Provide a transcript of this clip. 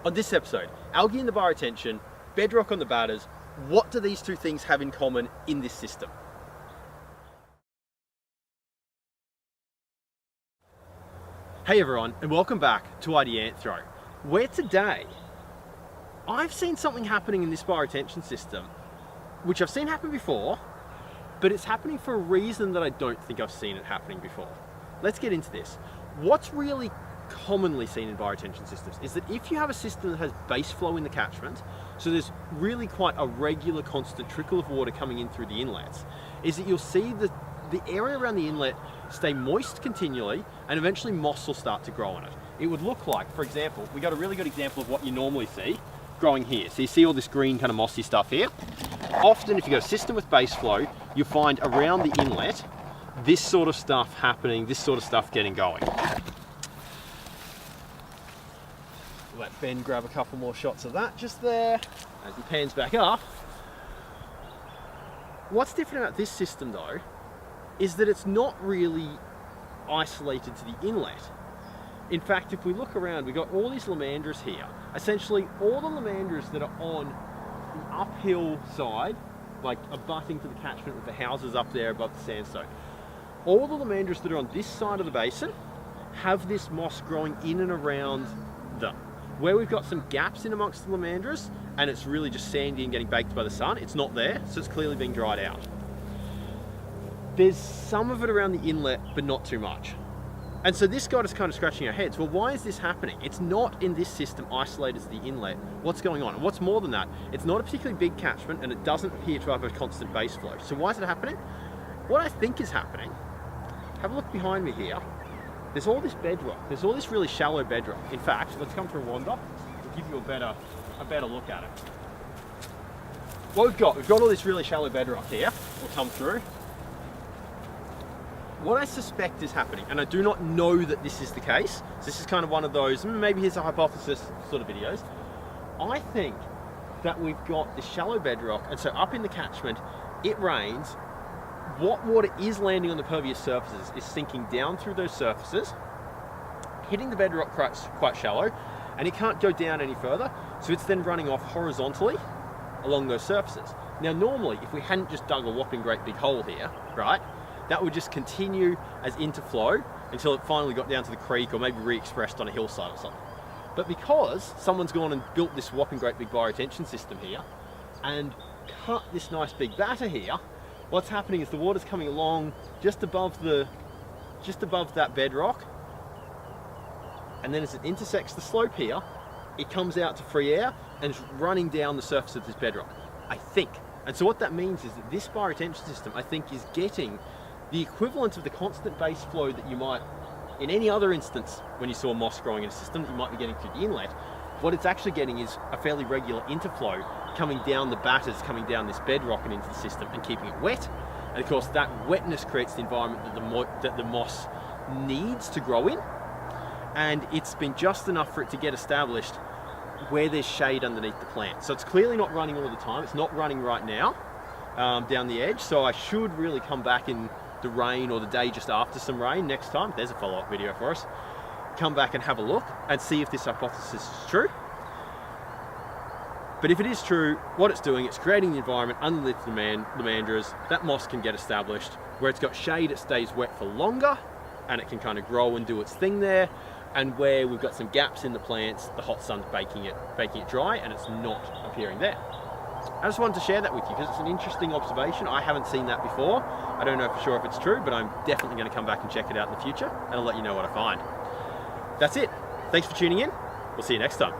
On this episode, algae in the bioretention, bedrock on the batters, what do these two things have in common in this system? Hey everyone, and welcome back to Ideanthro, where today I've seen something happening in this bioretention system, which I've seen happen before, but it's happening for a reason that I don't think I've seen it happening before. Let's get into this. What's really commonly seen in bioretention systems is that if you have a system that has base flow in the catchment, so there's really quite a regular constant trickle of water coming in through the inlets, is that you'll see the area around the inlet stay moist continually, and eventually moss will start to grow on it. It would look like, for example, we got a really good example of what you normally see growing here. So you see all this green kind of mossy stuff here. Often if you've got a system with base flow, you'll find around the inlet this sort of stuff happening, this sort of stuff getting going. Let Ben grab a couple more shots of that just there as he pans back up. What's different about this system though is that it's not really isolated to the inlet. In fact, if we look around, we've got all these lamandras here. Essentially all the lamandras that are on the uphill side, like abutting to the catchment with the houses up there above the sandstone, all the lamandras that are on this side of the basin have this moss growing in and around them. Where we've got some gaps in amongst the lamandras and it's really just sandy and getting baked by the sun, it's not there, so it's clearly being dried out. There's some of it around the inlet, but not too much. And so this got us kind of scratching our heads. Well, why is this happening? It's not in this system isolated to the inlet. What's going on? And what's more than that, it's not a particularly big catchment and it doesn't appear to have a constant base flow. So why is it happening? What I think is happening, have a look behind me here. There's all this bedrock. There's all this really shallow bedrock. In fact, let's come for a wander. We'll give you a better look at it. What we've got all this really shallow bedrock here. We'll come through. What I suspect is happening, and I do not know that this is the case, so this is kind of one of those, maybe here's a hypothesis sort of videos. I think that we've got this shallow bedrock, and so up in the catchment, it rains. What water is landing on the pervious surfaces is sinking down through those surfaces, hitting the bedrock quite shallow, and it can't go down any further, so it's then running off horizontally along those surfaces. Now normally, if we hadn't just dug a whopping great big hole here, right, that would just continue as interflow until it finally got down to the creek or maybe re-expressed on a hillside or something. But because someone's gone and built this whopping great big bioretention system here and cut this nice big batter here, what's happening is the water's coming along just above that bedrock, and then as it intersects the slope here, it comes out to free air and it's running down the surface of this bedrock, I think. And so what that means is that this bioretention system, I think, is getting the equivalent of the constant base flow that you might, in any other instance, when you saw moss growing in a system, that you might be getting through the inlet. What it's actually getting is a fairly regular interflow coming down the batters, coming down this bedrock and into the system and keeping it wet. And of course that wetness creates the environment that the moss needs to grow in. And it's been just enough for it to get established where there's shade underneath the plant. So it's clearly not running all the time. It's not running right now down the edge. So I should really come back in the rain or the day just after some rain next time. There's a follow-up video for us. Come back and have a look and see if this hypothesis is true. But if it is true, what it's doing, it's creating the environment underneath the lamandras. That moss can get established. Where it's got shade, it stays wet for longer and it can kind of grow and do its thing there. And where we've got some gaps in the plants, the hot sun's baking it dry and it's not appearing there. I just wanted to share that with you because it's an interesting observation. I haven't seen that before. I don't know for sure if it's true, but I'm definitely going to come back and check it out in the future and I'll let you know what I find. That's it. Thanks for tuning in. We'll see you next time.